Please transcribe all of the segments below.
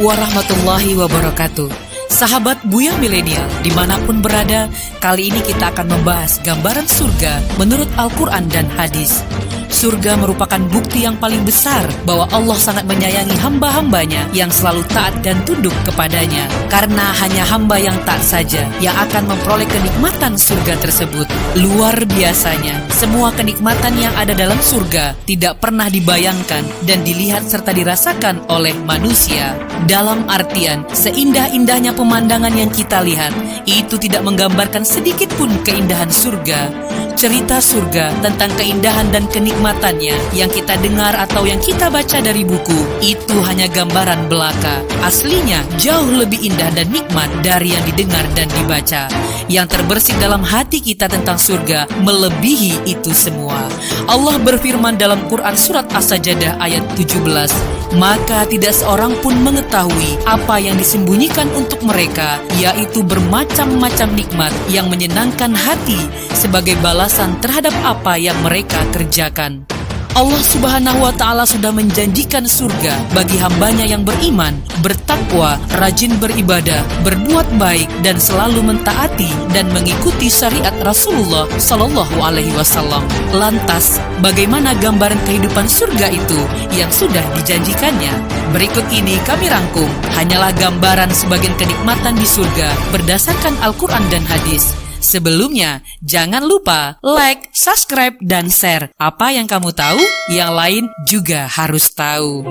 warahmatullahi wabarakatuh. Sahabat Buya Milenial, dimanapun berada, kali ini kita akan membahas gambaran surga menurut Al-Quran dan hadis. Surga merupakan bukti yang paling besar bahwa Allah sangat menyayangi hamba-hambanya yang selalu taat dan tunduk kepadanya. Karena hanya hamba yang taat saja yang akan memperoleh kenikmatan surga tersebut. Luar biasanya, semua kenikmatan yang ada dalam surga tidak pernah dibayangkan dan dilihat serta dirasakan oleh manusia. Dalam artian, seindah-indahnya pemandangan yang kita lihat, itu tidak menggambarkan sedikit pun keindahan surga. Cerita surga tentang keindahan dan kenikmatannya yang kita dengar atau yang kita baca dari buku, itu hanya gambaran belaka. Aslinya jauh lebih indah dan nikmat dari yang didengar dan dibaca. Yang terbersit dalam hati kita tentang surga melebihi itu semua. Allah berfirman dalam Quran surat As-Sajdah ayat 17, maka tidak seorang pun mengetahui apa yang disembunyikan untuk mereka, yaitu bermacam-macam nikmat yang menyenangkan hati sebagai balasan terhadap apa yang mereka kerjakan. Allah Subhanahu wa Ta'ala sudah menjanjikan surga bagi hambanya yang beriman, bertakwa, rajin beribadah, berbuat baik, dan selalu mentaati dan mengikuti syariat Rasulullah Sallallahu Alaihi Wasallam. Lantas, bagaimana gambaran kehidupan surga itu yang sudah dijanjikannya? Berikut ini kami rangkum, hanyalah gambaran sebagian kenikmatan di surga berdasarkan Al-Quran dan hadis. Sebelumnya, jangan lupa like, subscribe, dan share. Apa yang kamu tahu, yang lain juga harus tahu.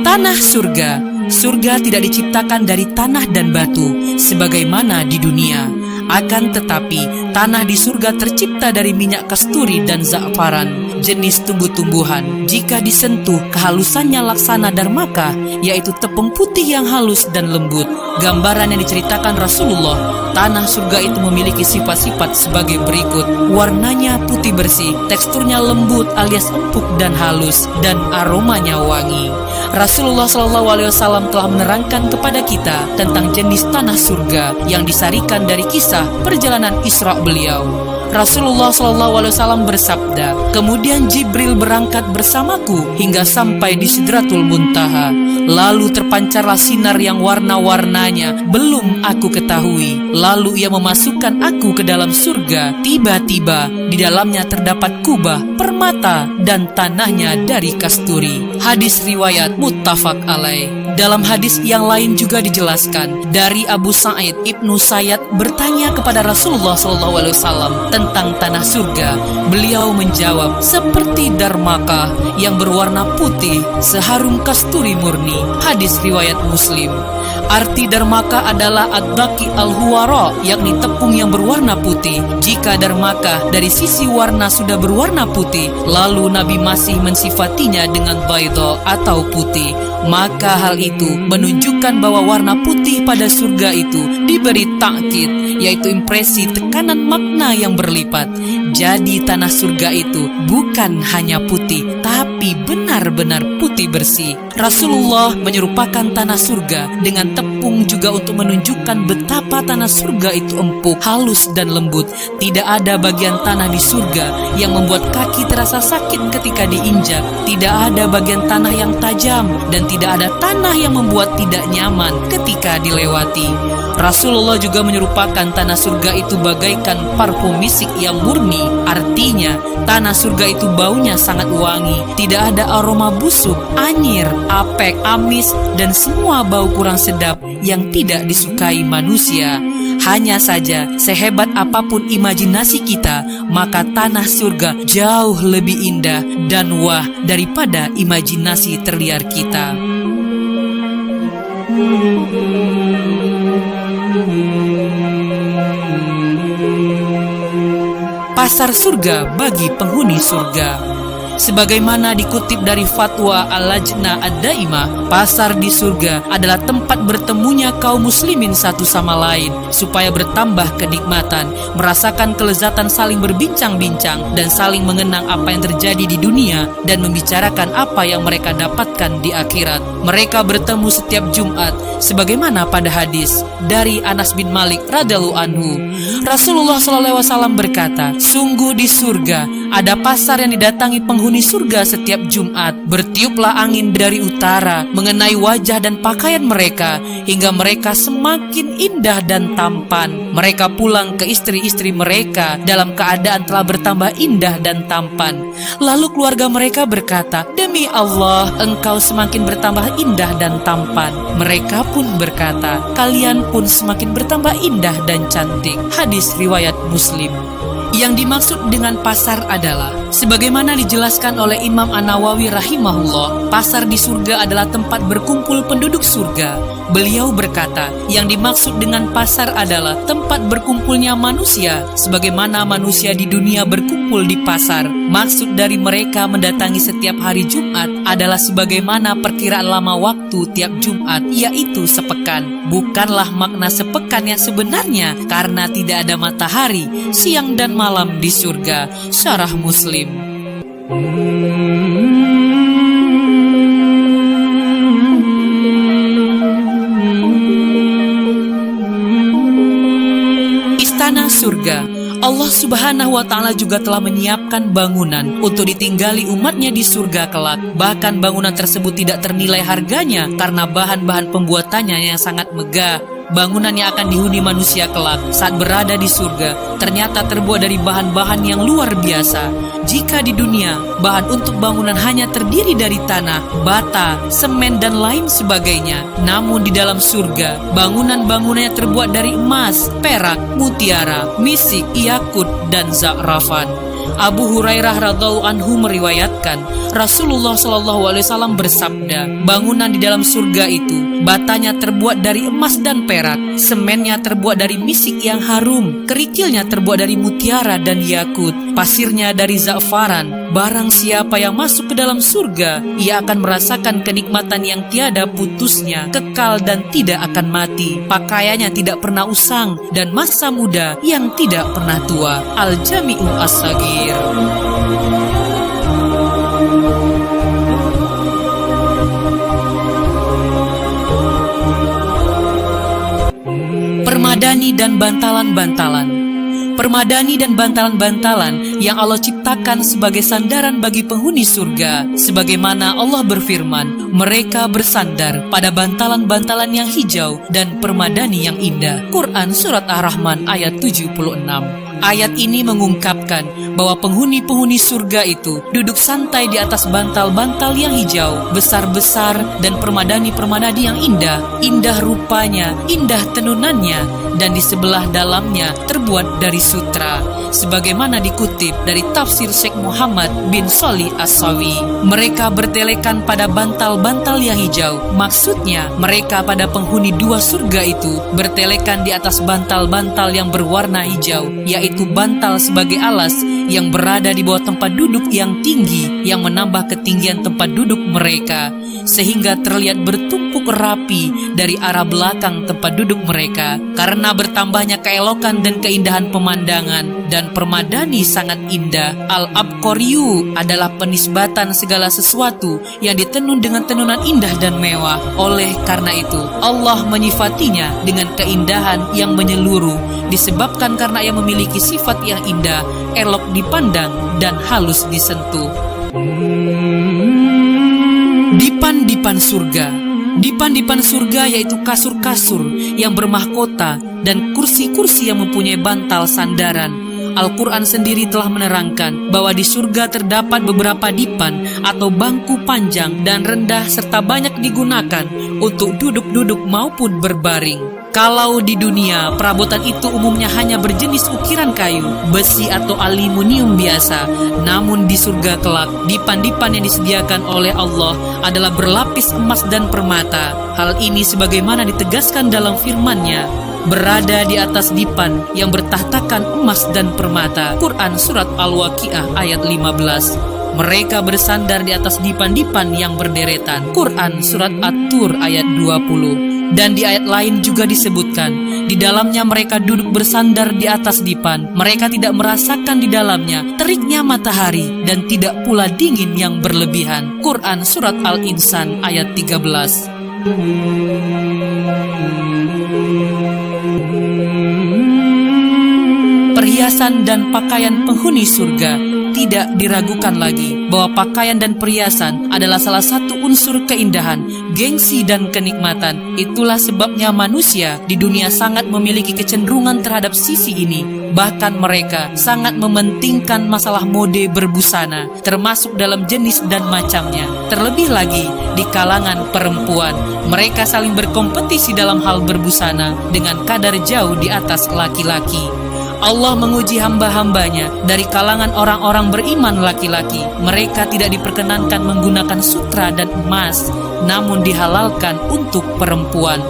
Tanah surga. Surga tidak diciptakan dari tanah dan batu, sebagaimana di dunia. Akan tetapi, tanah di surga tercipta dari minyak kasturi dan za'faran, jenis tumbuh-tumbuhan. Jika disentuh, kehalusannya laksana darmaka, yaitu tepung putih yang halus dan lembut. Gambaran yang diceritakan Rasulullah, tanah surga itu memiliki sifat-sifat sebagai berikut. Warnanya putih bersih, teksturnya lembut alias empuk dan halus, dan aromanya wangi. Rasulullah SAW telah menerangkan kepada kita tentang jenis tanah surga yang disarikan dari kisah perjalanan Isra beliau. Rasulullah SAW bersabda, kemudian Jibril berangkat bersamaku hingga sampai di Sidratul Muntaha. Lalu terpancarlah sinar yang warna-warnanya belum aku ketahui. Lalu ia memasukkan aku ke dalam surga. Tiba-tiba di dalamnya terdapat kubah, permata, dan tanahnya dari kasturi. Hadis riwayat muttafaq alaih. Dalam hadis yang lain juga dijelaskan dari Abu Sa'id Ibnu Sayyad bertanya kepada Rasulullah SAW tentang tanah surga. Beliau menjawab, seperti darmaka yang berwarna putih, seharum kasturi murni. Hadis riwayat Muslim. Arti darmaka adalah ad-daqi al-huwara, yakni tepung yang berwarna putih. Jika darmaka dari sisi warna sudah berwarna putih, lalu Nabi masih mensifatinya dengan bayda atau putih, maka hal itu menunjukkan bahwa warna putih pada surga itu diberi ta'kid, yaitu impresi tekanan makna yang berlipat. Jadi tanah surga itu bukan hanya putih, tapi benar-benar putih bersih. Rasulullah menyerupakan tanah surga dengan tepung juga untuk menunjukkan betapa tanah surga itu empuk, halus, dan lembut. Tidak ada bagian tanah di surga yang membuat kaki terasa sakit ketika diinjak. Tidak ada bagian tanah yang tajam, dan tidak ada tanah yang membuat tidak nyaman ketika dilewati. Rasulullah juga menyerupakan tanah surga itu bagaikan parfum misik yang murni. Artinya, tanah surga itu baunya sangat wangi. Tidak ada aroma busuk, anyir, apek, amis, dan semua bau kurang sedap yang tidak disukai manusia. Hanya saja, sehebat apapun imajinasi kita, maka tanah surga jauh lebih indah dan wah daripada imajinasi terliar kita. Pasar surga bagi penghuni surga. Sebagaimana dikutip dari fatwa Al-Lajnah Ad-Daimah, pasar di surga adalah tempat bertemunya kaum muslimin satu sama lain supaya bertambah kenikmatan, merasakan kelezatan saling berbincang-bincang dan saling mengenang apa yang terjadi di dunia dan membicarakan apa yang mereka dapatkan di akhirat. Mereka bertemu setiap Jumat sebagaimana pada hadis dari Anas bin Malik radhiyallahu anhu. Rasulullah SAW berkata, sungguh di surga ada pasar yang didatangi penghuni penghuni surga setiap Jumat. Bertiuplah angin dari utara mengenai wajah dan pakaian mereka, hingga mereka semakin indah dan tampan. Mereka pulang ke istri-istri mereka dalam keadaan telah bertambah indah dan tampan. Lalu keluarga mereka berkata, "Demi Allah, engkau semakin bertambah indah dan tampan." Mereka pun berkata, "Kalian pun semakin bertambah indah dan cantik." Hadis riwayat Muslim. Yang dimaksud dengan pasar adalah, sebagaimana dijelaskan oleh Imam An-Nawawi rahimahullah, pasar di surga adalah tempat berkumpul penduduk surga. Beliau berkata, yang dimaksud dengan pasar adalah tempat berkumpulnya manusia, sebagaimana manusia di dunia berkumpul di pasar. Maksud dari mereka mendatangi setiap hari Jumat adalah sebagaimana perkiraan lama waktu tiap Jumat, yaitu sepekan. Bukanlah makna sepekan yang sebenarnya, karena tidak ada matahari, siang dan malam di surga. Syarah Muslim. Istana surga. Allah Subhanahu wa Ta'ala juga telah menyiapkan bangunan untuk ditinggali umatnya di surga kelak. Bahkan bangunan tersebut tidak ternilai harganya karena bahan-bahan pembuatannya yang sangat megah. Bangunan yang akan dihuni manusia kelak saat berada di surga ternyata terbuat dari bahan-bahan yang luar biasa. Jika di dunia bahan untuk bangunan hanya terdiri dari tanah, bata, semen dan lain sebagainya, namun di dalam surga bangunan-bangunannya terbuat dari emas, perak, mutiara, misik, yakut dan za'rafan. Abu Hurairah radhiyallahu anhu meriwayatkan, Rasulullah SAW bersabda, bangunan di dalam surga itu batanya terbuat dari emas dan perak, semennya terbuat dari misik yang harum, kerikilnya terbuat dari mutiara dan yakut, pasirnya dari za'faran. Barang siapa yang masuk ke dalam surga, ia akan merasakan kenikmatan yang tiada putusnya, kekal dan tidak akan mati. Pakaiannya tidak pernah usang dan masa muda yang tidak pernah tua. Al-Jami'u As-Saghir. Permadani dan bantalan-bantalan. Permadani dan bantalan-bantalan yang Allah ciptakan sebagai sandaran bagi penghuni surga. Sebagaimana Allah berfirman, mereka bersandar pada bantalan-bantalan yang hijau dan permadani yang indah. Quran Surat Ar-Rahman ayat 76. Ayat ini mengungkapkan bahwa penghuni-penghuni surga itu duduk santai di atas bantal-bantal yang hijau, besar-besar dan permadani-permadani yang indah. Indah rupanya, indah tenunannya, dan di sebelah dalamnya terbuat dari sutra. Sebagaimana dikutip dari tafsir Syekh Muhammad bin Shalih As-Sawi. Mereka bertelekan pada bantal-bantal yang hijau. Maksudnya, mereka pada penghuni dua surga itu bertelekan di atas bantal-bantal yang berwarna hijau, yaitu bantal sebagai alas yang berada di bawah tempat duduk yang tinggi, yang menambah ketinggian tempat duduk mereka, sehingga terlihat bertumpuk rapi dari arah belakang tempat duduk mereka. Karena bertambahnya keelokan dan keindahan pemandangan, dan permadani sangat indah. Al-Abqariyu adalah penisbatan segala sesuatu yang ditenun dengan tenunan indah dan mewah. Oleh karena itu, Allah menyifatinya dengan keindahan yang menyeluruh, disebabkan karena ia memiliki sifat yang indah, elok dipandang dan halus disentuh. Dipan-dipan surga. Dipan-dipan surga yaitu kasur-kasur yang bermahkota dan kursi-kursi yang mempunyai bantal sandaran. Al-Quran sendiri telah menerangkan bahwa di surga terdapat beberapa dipan atau bangku panjang dan rendah serta banyak digunakan untuk duduk-duduk maupun berbaring. Kalau di dunia, perabotan itu umumnya hanya berjenis ukiran kayu, besi atau aluminium biasa. Namun di surga kelak, dipan-dipan yang disediakan oleh Allah adalah berlapis emas dan permata. Hal ini sebagaimana ditegaskan dalam firman-Nya, berada di atas dipan yang bertahtakan emas dan permata. Quran Surat Al-Waqiah ayat 15. Mereka bersandar di atas dipan-dipan yang berderetan. Quran Surat At-Tur ayat 20. Dan di ayat lain juga disebutkan, di dalamnya mereka duduk bersandar di atas dipan. Mereka tidak merasakan di dalamnya teriknya matahari dan tidak pula dingin yang berlebihan. Quran Surat Al-Insan ayat 13. Perhiasan dan pakaian penghuni surga. tidak diragukan lagi bahwa pakaian dan perhiasan adalah salah satu unsur keindahan, gengsi dan kenikmatan. Itulah sebabnya manusia di dunia sangat memiliki kecenderungan terhadap sisi ini. Bahkan mereka sangat mementingkan masalah mode berbusana, termasuk dalam jenis dan macamnya. Terlebih lagi di kalangan perempuan, mereka saling berkompetisi dalam hal berbusana dengan kadar jauh di atas laki-laki. Allah menguji hamba-hambanya dari kalangan orang-orang beriman laki-laki. Mereka tidak diperkenankan menggunakan sutra dan emas, namun dihalalkan untuk perempuan.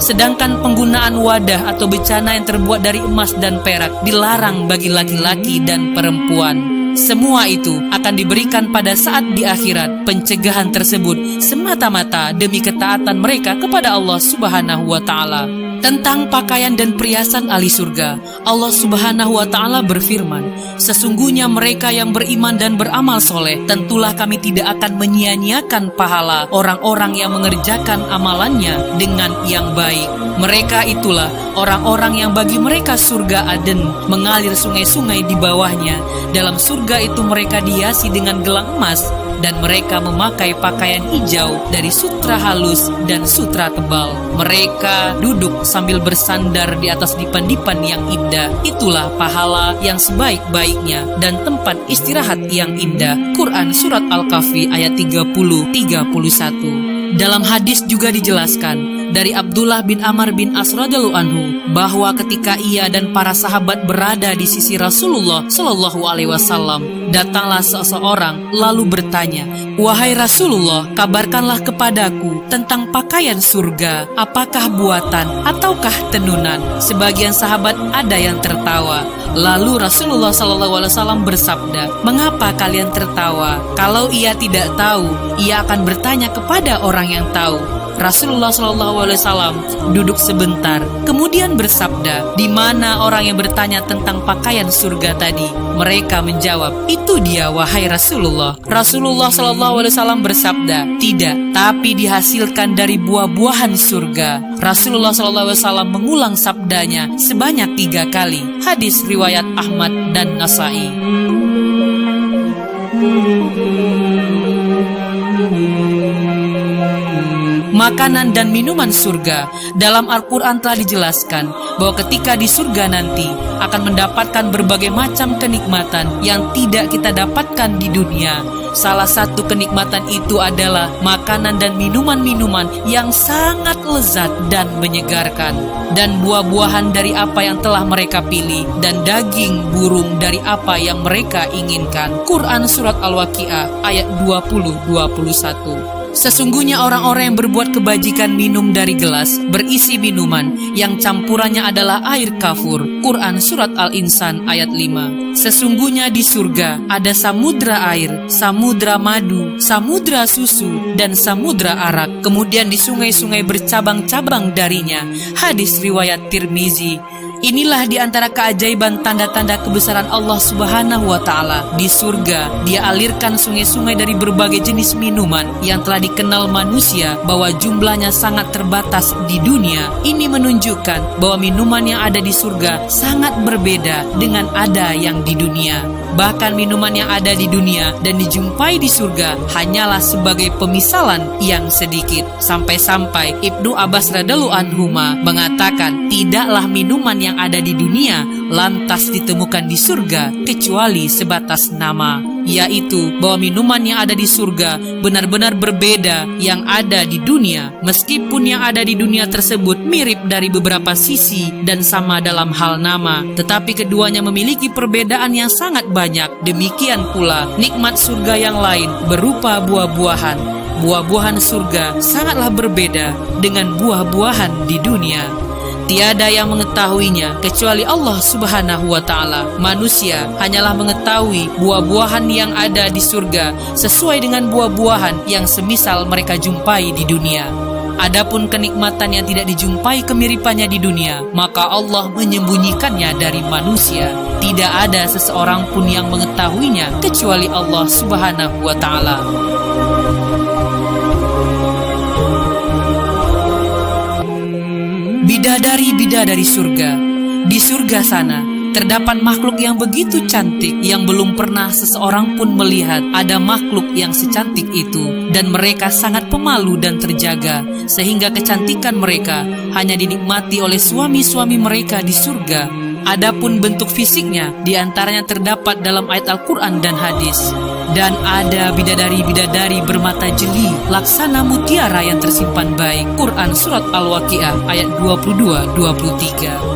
Sedangkan penggunaan wadah atau becana yang terbuat dari emas dan perak dilarang bagi laki-laki dan perempuan. Semua itu akan diberikan pada saat di akhirat. Pencegahan tersebut semata-mata demi ketaatan mereka kepada Allah Subhanahu wa Ta'ala. Tentang pakaian dan perhiasan ahli surga, Allah Subhanahu wa Ta'ala berfirman, sesungguhnya mereka yang beriman dan beramal soleh, tentulah kami tidak akan menyia-nyiakan pahala orang-orang yang mengerjakan amalannya dengan yang baik. Mereka itulah orang-orang yang bagi mereka surga Aden, mengalir sungai-sungai di bawahnya. Dalam surga itu mereka dihiasi dengan gelang emas, dan mereka memakai pakaian hijau dari sutra halus dan sutra tebal. Mereka duduk sambil bersandar di atas dipan-dipan yang indah. Itulah pahala yang sebaik-baiknya dan tempat istirahat yang indah. Quran Surat Al-Kahfi ayat 30-31. Dalam hadis juga dijelaskan dari Abdullah bin Amr bin As radhiyallahu anhu bahwa ketika ia dan para sahabat berada di sisi Rasulullah Shallallahu alaihi wasallam, datanglah seseorang lalu bertanya, "Wahai Rasulullah, kabarkanlah kepadaku tentang pakaian surga, apakah buatan ataukah tenunan?" Sebagian sahabat ada yang tertawa. Lalu Rasulullah Shallallahu alaihi wasallam bersabda, "Mengapa kalian tertawa? Kalau ia tidak tahu, ia akan bertanya kepada orang yang tahu." Rasulullah Shallallahu alaihi wasallam duduk sebentar, kemudian bersabda, "Di mana orang yang bertanya tentang pakaian surga tadi?" Mereka menjawab, "Itu dia, wahai Rasulullah." Rasulullah Shallallahu alaihi wasallam bersabda, "Tidak, tapi dihasilkan dari buah-buahan surga." Rasulullah Shallallahu alaihi wasallam mengulang sabdanya sebanyak 3 kali. Hadis riwayat Ahmad dan Nasai. Makanan dan minuman surga. Dalam Al-Quran telah dijelaskan bahwa ketika di surga nanti akan mendapatkan berbagai macam kenikmatan yang tidak kita dapatkan di dunia. Salah satu kenikmatan itu adalah makanan dan minuman-minuman yang sangat lezat dan menyegarkan, dan buah-buahan dari apa yang telah mereka pilih, dan daging burung dari apa yang mereka inginkan. Quran Surat Al-Waqiah ayat 20-21. Sesungguhnya orang-orang yang berbuat kebajikan minum dari gelas berisi minuman yang campurannya adalah air kafur. Quran Surat Al-Insan ayat 5. Sesungguhnya di surga ada samudra air, samudra madu, samudra susu, dan samudra arak. Kemudian di sungai-sungai bercabang-cabang darinya. Hadis riwayat Tirmizi. Inilah di antara keajaiban tanda-tanda kebesaran Allah Subhanahu wa Ta'ala. Di surga, Dia alirkan sungai-sungai dari berbagai jenis minuman yang telah dikenal manusia bahwa jumlahnya sangat terbatas di dunia. Ini menunjukkan bahwa minuman yang ada di surga sangat berbeda dengan ada yang di dunia. Bahkan minuman yang ada di dunia dan dijumpai di surga hanyalah sebagai pemisalan yang sedikit. Sampai-sampai Ibnu Abbas radhiyallahu anhuma mengatakan, tidaklah minuman yang ada di dunia lantas ditemukan di surga kecuali sebatas nama, yaitu bahwa minuman yang ada di surga benar-benar berbeda yang ada di dunia. Meskipun yang ada di dunia tersebut mirip dari beberapa sisi dan sama dalam hal nama, tetapi keduanya memiliki perbedaan yang sangat banyak. Demikian pula nikmat surga yang lain berupa buah-buahan. Buah-buahan surga sangatlah berbeda dengan buah-buahan di dunia. Tiada yang mengetahuinya kecuali Allah Subhanahu wa Ta'ala. Manusia hanyalah mengetahui buah-buahan yang ada di surga sesuai dengan buah-buahan yang semisal mereka jumpai di dunia. Adapun kenikmatan yang tidak dijumpai kemiripannya di dunia, maka Allah menyembunyikannya dari manusia. Tidak ada seseorang pun yang mengetahuinya kecuali Allah Subhanahu wa Ta'ala. Bidadari-bidadari surga. Di surga sana Terdapat makhluk yang begitu cantik yang belum pernah seseorang pun melihat ada makhluk yang secantik itu, dan mereka sangat pemalu dan terjaga, sehingga kecantikan mereka hanya dinikmati oleh suami-suami mereka di surga. Adapun bentuk fisiknya diantaranya terdapat dalam ayat Al-Quran dan hadis. Dan ada bidadari-bidadari bermata jeli laksana mutiara yang tersimpan baik. Quran Surat Al-Waqiah ayat 22-23.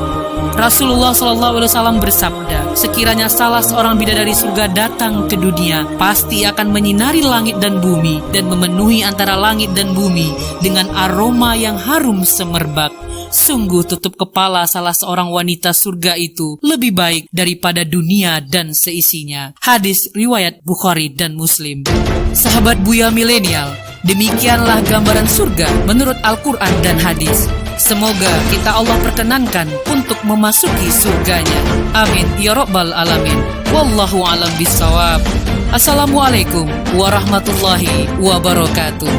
Rasulullah SAW bersabda, sekiranya salah seorang bidadari surga datang ke dunia, pasti akan menyinari langit dan bumi dan memenuhi antara langit dan bumi dengan aroma yang harum semerbak. Sungguh tutup kepala salah seorang wanita surga itu lebih baik daripada dunia dan seisinya. Hadis riwayat Bukhari dan Muslim. Sahabat Buya Milenial, demikianlah gambaran surga menurut Al-Quran dan hadis. Semoga kita Allah perkenankan untuk memasuki surganya. Amin ya rabbal alamin. Wallahu alam bisawab. Assalamualaikum warahmatullahi wabarakatuh.